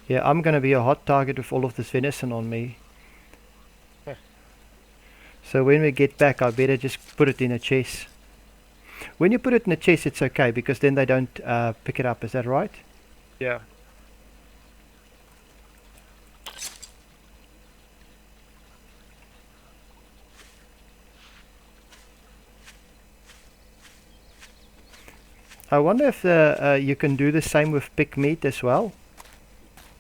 Yeah, I'm gonna be a hot target with all of this venison on me. Heh. So when we get back, I better just put it in a chest. When you put it in a chest, it's okay because then they don't pick it up. Is that right? Yeah. I wonder if you can do the same with pig meat as well.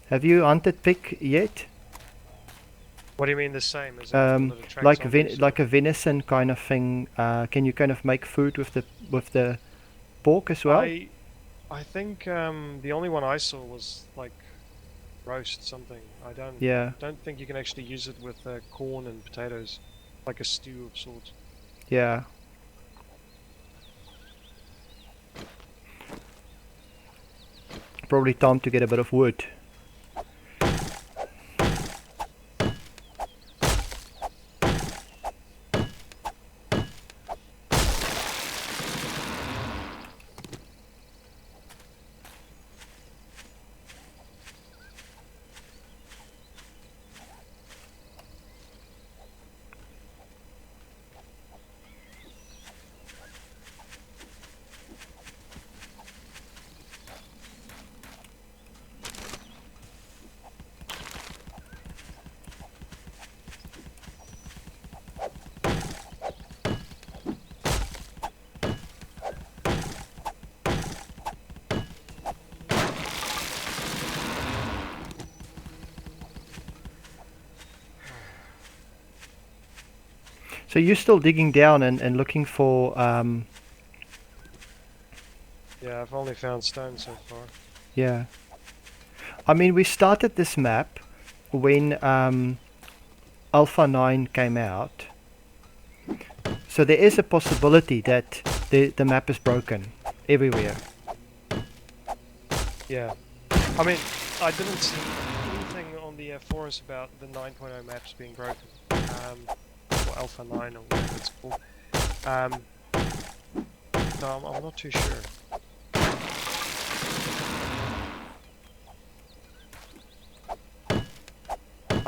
Have you hunted pig yet? What do you mean the same? As in, will it attract zombies or? Like a venison kind of thing. Can you kind of make food with the pork as well? I I think the only one I saw was like roast something. I Yeah, don't think you can actually use it with corn and potatoes, like a stew of sorts. yeah. Probably time to get a bit of wood. So you're still digging down and looking for Yeah, I've only found stone so far. yeah. I mean, we started this map when Alpha 9 came out. So there is a possibility that the map is broken everywhere. Yeah. I mean, I didn't see anything on the forums about the 9.0 maps being broken. Or Alpha 9 or whatever it's called. Um, so I'm not too sure.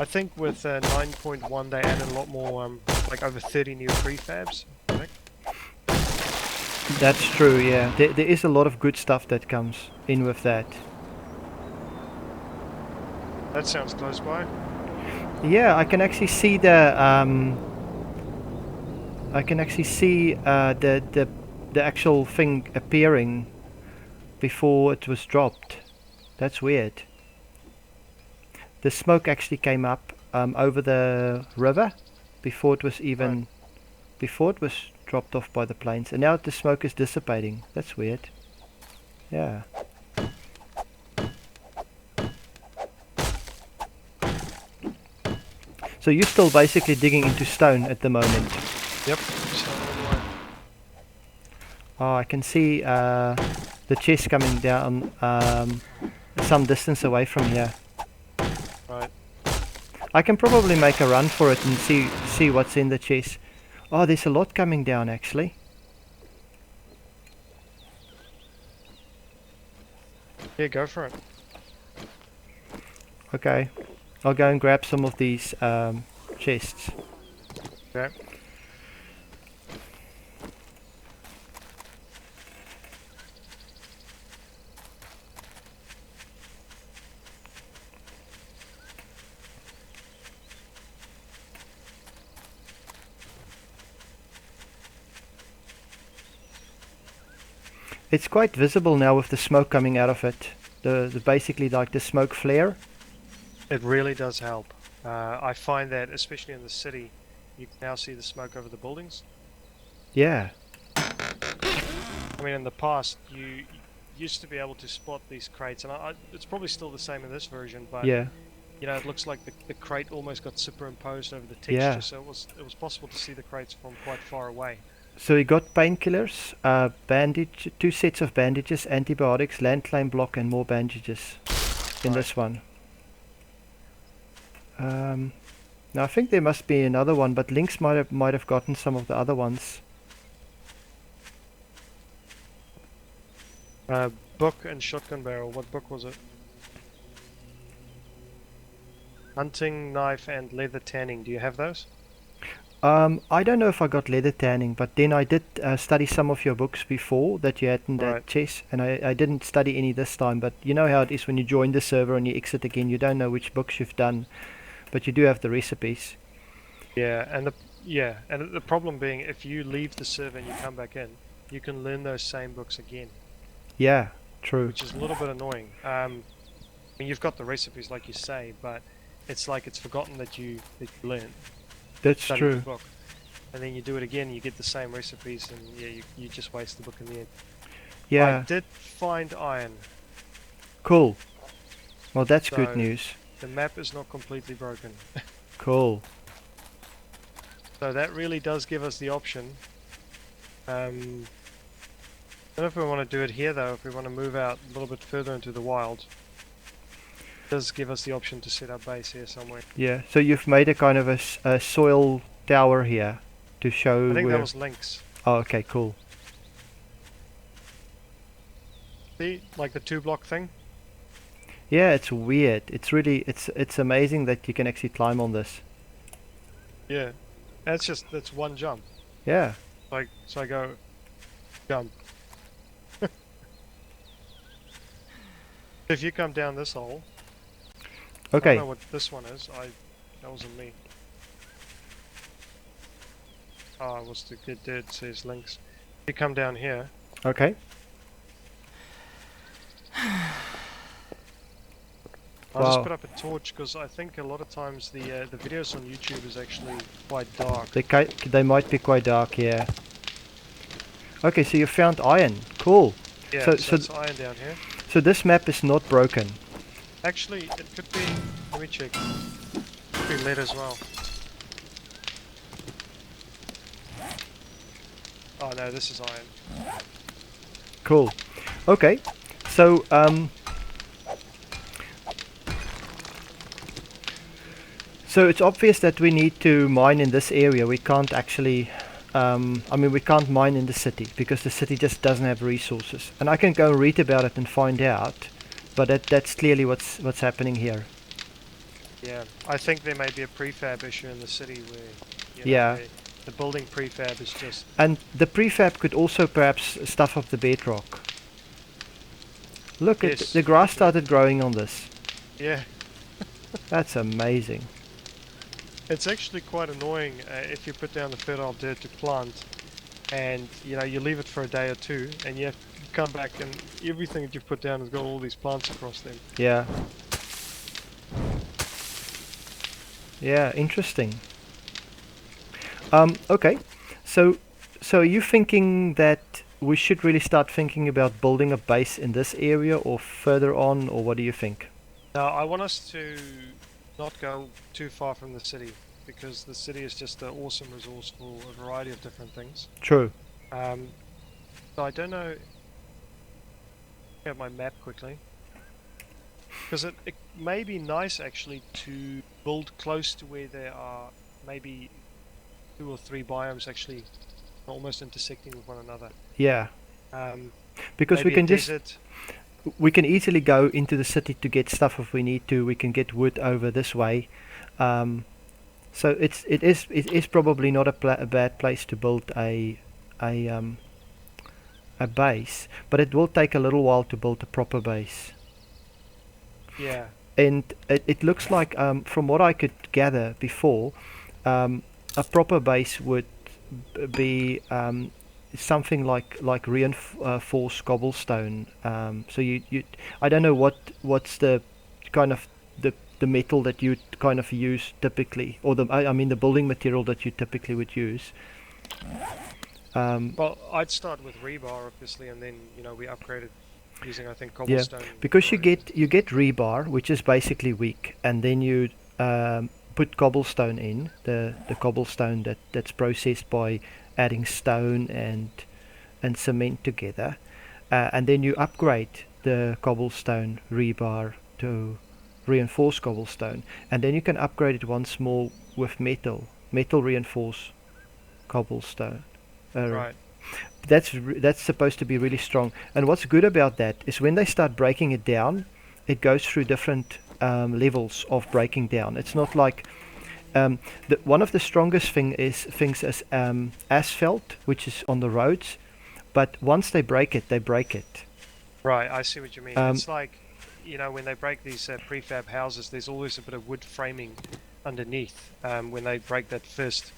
I think with 9.1 they added a lot more, like over 30 new prefabs, I think. That's true, yeah. There is a lot of good stuff that comes in with that. That sounds close by. Yeah, I can actually see I can actually see the actual thing appearing before it was dropped. That's weird. The smoke actually came up over the river before it was Right. even before it was dropped off by the planes, and now the smoke is dissipating. That's weird. Yeah. So you're still basically digging into stone at the moment. Yep. So all the way. Oh, I can see the chest coming down some distance away from here. Right. I can probably make a run for it and see what's in the chest. Oh, there's a lot coming down actually. Yeah, go for it. Okay, I'll go and grab some of these chests. Okay. It's quite visible now with the smoke coming out of it. The basically like the smoke flare. It really does help. I find that especially in the city, you can now see the smoke over the buildings. Yeah, I mean, in the past, you used to be able to spot these crates, and it's probably still the same in this version, but yeah, you know, it looks like the crate almost got superimposed over the texture, yeah. so it was possible to see the crates from quite far away. So we got painkillers, bandage, 2 sets of bandages, antibiotics, landline block, and more bandages in Right. this one. Now I think there must be another one, but Lynx might have gotten some of the other ones. Uh, Book and shotgun barrel. What book was it? Hunting knife and leather tanning. Do you have those? I don't know if I got leather tanning, but then I did study some of your books before that you had in Right. that chest, and I didn't study any this time. But you know how it is when you join the server and you exit again, you don't know which books you've done, but you do have the recipes. Yeah, and the problem being, if you leave the server and you come back in, you can learn those same books again, Yeah, true. which is a little bit annoying. I mean, you've got the recipes like you say, but it's like it's forgotten that you learned, That's studied the true. book, and then you do it again, you get the same recipes, and yeah, you just waste the book in the end. I Yeah, did find iron, cool. Well, that's good so news. the map is not completely broken. Cool. So that really does give us the option. I don't know if we want to do it here though, if we want to move out a little bit further into the wild. It does give us the option to set our base here somewhere. Yeah, so you've made a kind of a soil tower here to show I think that where. was links. Oh, okay, cool. See, like the 2 block thing? Yeah, it's weird. It's amazing that you can actually climb on this. Yeah. That's one jump. Yeah. Like, so I go, jump. If you come down this hole, I don't Okay. know what this one is. That wasn't me. Oh, it was to get there, it says links. If you come down here, Okay. I'll just Wow. put up a torch because I think a lot of times the videos on YouTube is actually quite dark. They might be quite dark, yeah. Okay, so you found iron. Cool. Yeah, So so so it's iron down here. so this map is not broken. Actually, it could be. Let me check. Could be lead as well. Oh no, this is iron. Cool. Okay. So so it's obvious that we need to mine in this area. We can't actually I mean, we can't mine in the city because the city just doesn't have resources. And I can go read about it and find out, but that's clearly what's happening here. Yeah, I think there may be a prefab issue in the city where Yeah. the building prefab is just And the prefab could also perhaps stuff up the bedrock. Look, Yes. the grass started growing on this. yeah. That's amazing. It's actually quite annoying if you put down the fertile dirt to plant, and you leave it for a day or two, and you have to come back and everything that you've put down has got all these plants across them. Yeah. Yeah, interesting. Okay. So are you thinking that we should really start thinking about building a base in this area or further on, or what do you think? Now, I want us to not go too far from the city because the city is just an awesome resource for a variety of different things. True. So I don't know. Get my map quickly because it may be nice actually to build close to where there are maybe 2 or 3 biomes actually almost intersecting with one another. Yeah. Because we Maybe a can just desert. we can easily go into the city to get stuff if we need to. We can get wood over this way. So it is probably not a bad place to build a um, a base, but it will take a little while to build a proper base. Yeah. And it looks like, from what I could gather before, a proper base would be something like reinforced cobblestone. So you I don't know what's the kind of the metal that you kind of use typically, or I mean the building material that you typically would use. Well, I'd start with rebar obviously, and then we upgraded using I think Yeah, cobblestone. because you or- get rebar, which is basically weak, and then you put cobblestone in the cobblestone that's processed by adding stone and cement together, and then you upgrade the cobblestone rebar to reinforced cobblestone, and then you can upgrade it once more with metal reinforced cobblestone. Right. That's supposed to be really strong. And what's good about that is when they start breaking it down, it goes through different levels of breaking down. It's not like one of the strongest things is asphalt, which is on the roads. But once they break it, they break it. Right, I see what you mean. Um, It's like, when they break these prefab houses, there's always a bit of wood framing underneath. When they break that first,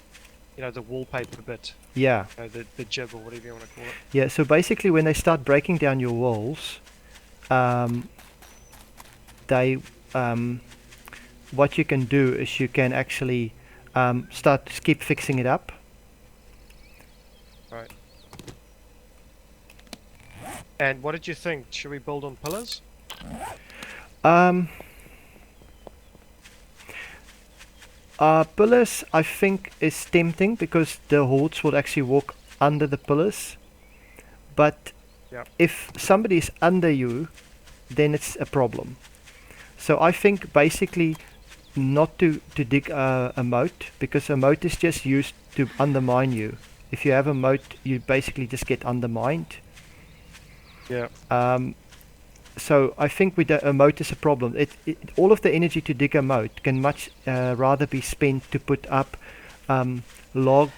the wallpaper bit, Yeah, the jib or whatever you want to call it. yeah. So basically, when they start breaking down your walls, they what you can do is you can actually keep fixing it up. Right. And what did you think? Should we build on pillars? Um, Pillars, I think, is tempting because the hordes will actually walk under the pillars. But Yep. if somebody is under you, then it's a problem. So I think basically not to dig a moat, because a moat is just used to undermine you. If you have a moat, you basically just get undermined. Yeah. So I think a moat is a problem. All of the energy to dig a moat can much rather be spent to put up log,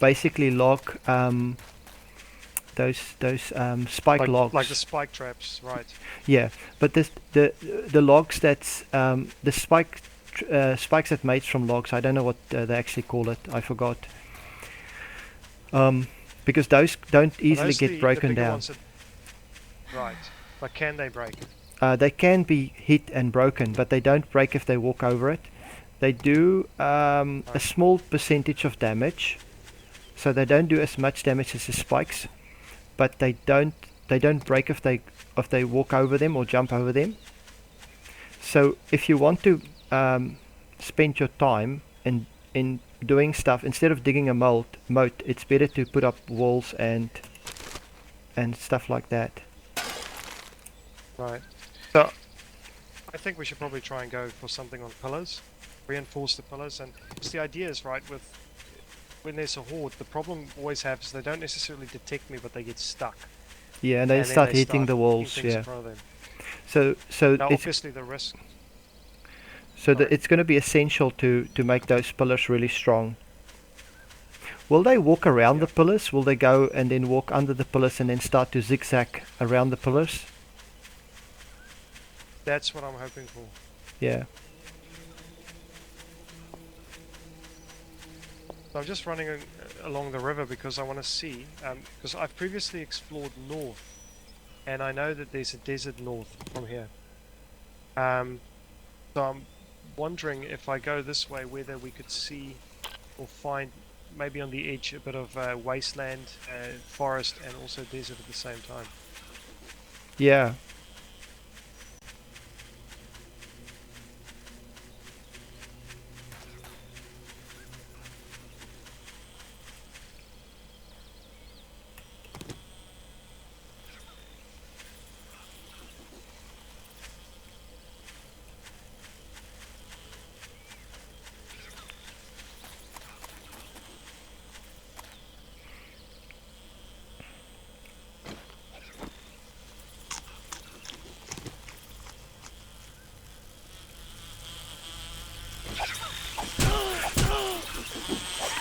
basically log those spike logs. Like the spike traps, right? Yeah, but the logs that's the spikes that made from logs. I don't know what they actually call it. I forgot. Because those don't easily get broken down. Right, but can they break? They can be hit and broken, but they don't break if they walk over it. They do a small percentage of damage, so they don't do as much damage as the spikes, but they don't break if they walk over them or jump over them. So if you want to spend your time in doing stuff instead of digging a moat, it's better to put up walls and stuff like that. Right. So I think we should probably try and go for something on pillars, reinforce the pillars, and the idea is right with when there's a horde. The problem always happens is they don't necessarily detect me, but they get stuck. Yeah, and they start hitting the walls. Yeah. So now it's obviously the risk. so that it's going to be essential to make those pillars really strong. Will they walk around the pillars? Will they go and then walk under the pillars and then start to zigzag around the pillars? That's what I'm hoping for. Yeah. So I'm just running along the river because I want to see, because I've previously explored north, and I know that there's a desert north from here. So I'm wondering if I go this way whether we could see or find maybe on the edge a bit of wasteland, forest, and also desert at the same time. Yeah.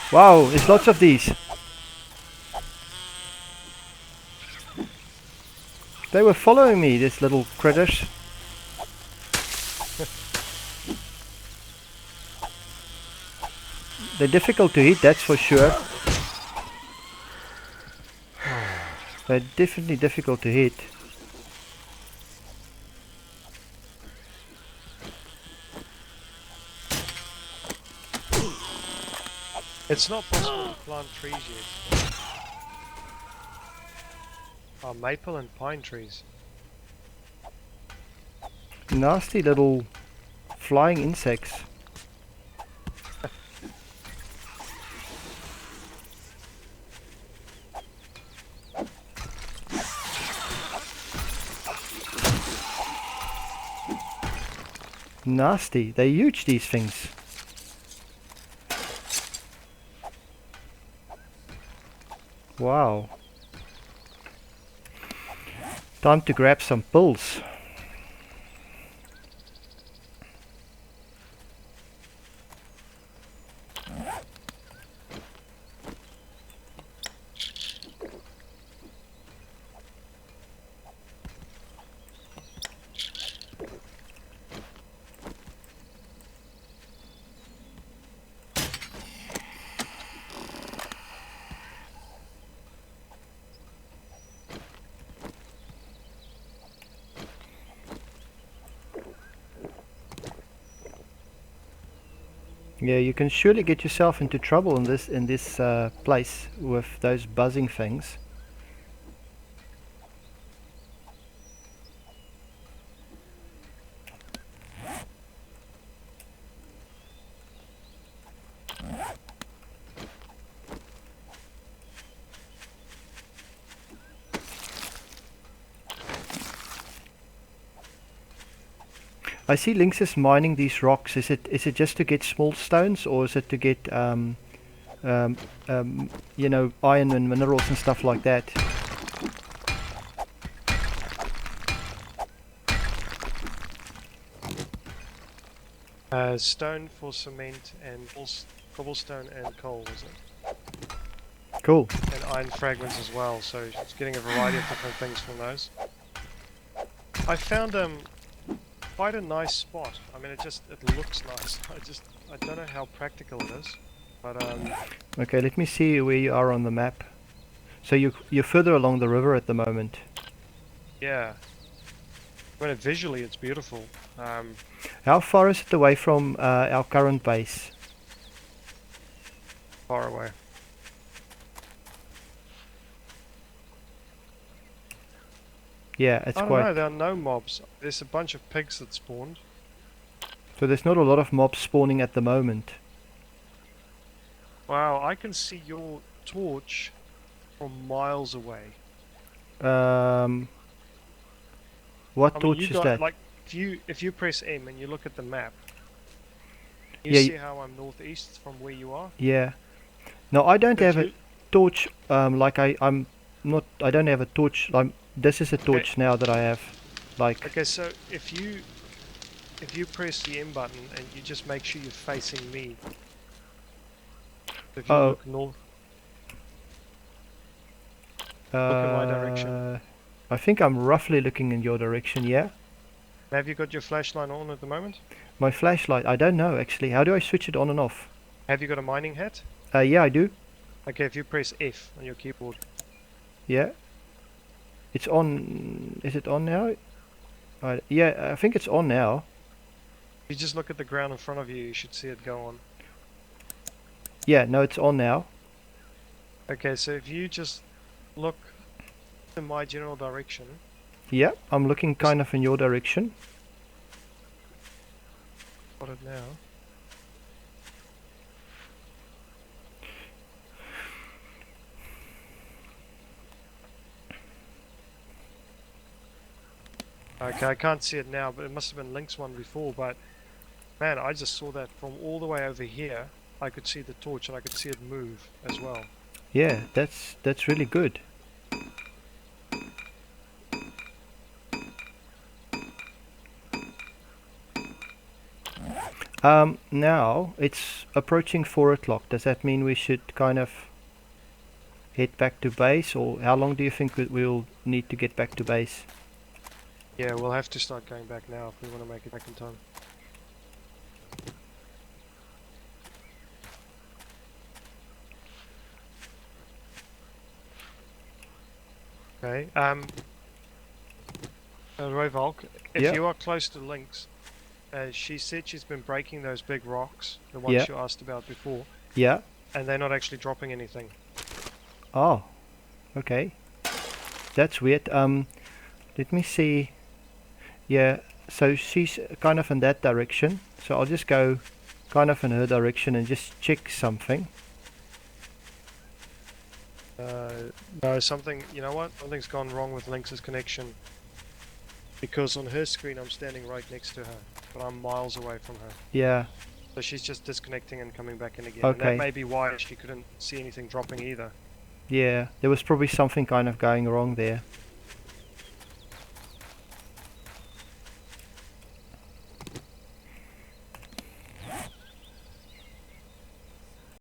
Wow, there's lots of these. They were following me, these little critters. They're difficult to hit, that's for sure. They're definitely difficult to hit. It's not possible to plant trees yet. Oh, maple and pine trees. Nasty little flying insects. Nasty. They're huge, these things. Wow. Time to grab some pills. Yeah, you can surely get yourself into trouble in this place with those buzzing things. I see Lynx is mining these rocks. Is it just to get small stones, or is it to get um, you know, iron and minerals and stuff like that? Stone for cement and cobblestone and coal, is it? Cool. And iron fragments as well, so it's getting a variety of different things from those. I found quite a nice spot. I mean, it looks nice. I don't know how practical it is, but Okay, let me see where you are on the map. So you're further along the river at the moment. yeah. I mean, visually it's beautiful. How far is it away from our current base? Far away. Yeah, it's I don't quite. know. There are no mobs. There's a bunch of pigs that spawned. So there's not a lot of mobs spawning at the moment. Wow, I can see your torch from miles away. Um, what I mean, torch you is got that? like if you press M and you look at the map, you Yeah, see how I'm northeast from where you are. yeah. No, I don't But have a torch. Like I'm not. I don't have a torch. This is a okay, torch now that I have. Like. okay, so if you press the M button and you just make sure you're facing me. If you Oh. look north, look in my direction. I think I'm roughly looking in your direction. Yeah. Have you got your flashlight on at the moment? My flashlight. I don't know actually. How do I switch it on and off? Have you got a mining hat? Yeah, I do. Okay, if you press F on your keyboard. Yeah. It's on. Is it on now? Yeah, I think it's on now. If you just look at the ground in front of you, you should see it go on. Yeah, no, it's on now. Okay, so if you just look in my general direction. Yeah, I'm looking kind of in your direction. Got it now. Okay, I can't see it now, but it must have been Link's one before, but man, I just saw that from all the way over here. I could see the torch and I could see it move as well. Yeah, that's really good. Now it's approaching 4 o'clock. Does that mean we should kind of head back to base, or how long do you think we'll need to get back to base? Yeah, we'll have to start going back now if we want to make it back in time. Okay, Rovalk, if Yeah. you are close to Lynx, she said she's been breaking those big rocks, the ones Yeah. you asked about before, Yeah. and they're not actually dropping anything. Oh, okay. That's weird. Let me see. Yeah, so she's kind of in that direction. So I'll just go kind of in her direction and just check something. No, something, you know what? Something's gone wrong with Lynx's connection. Because on her screen I'm standing right next to her, but I'm miles away from her. Yeah. So she's just disconnecting and coming back in again. Okay. And that may be why she couldn't see anything dropping either. Yeah, there was probably something kind of going wrong there.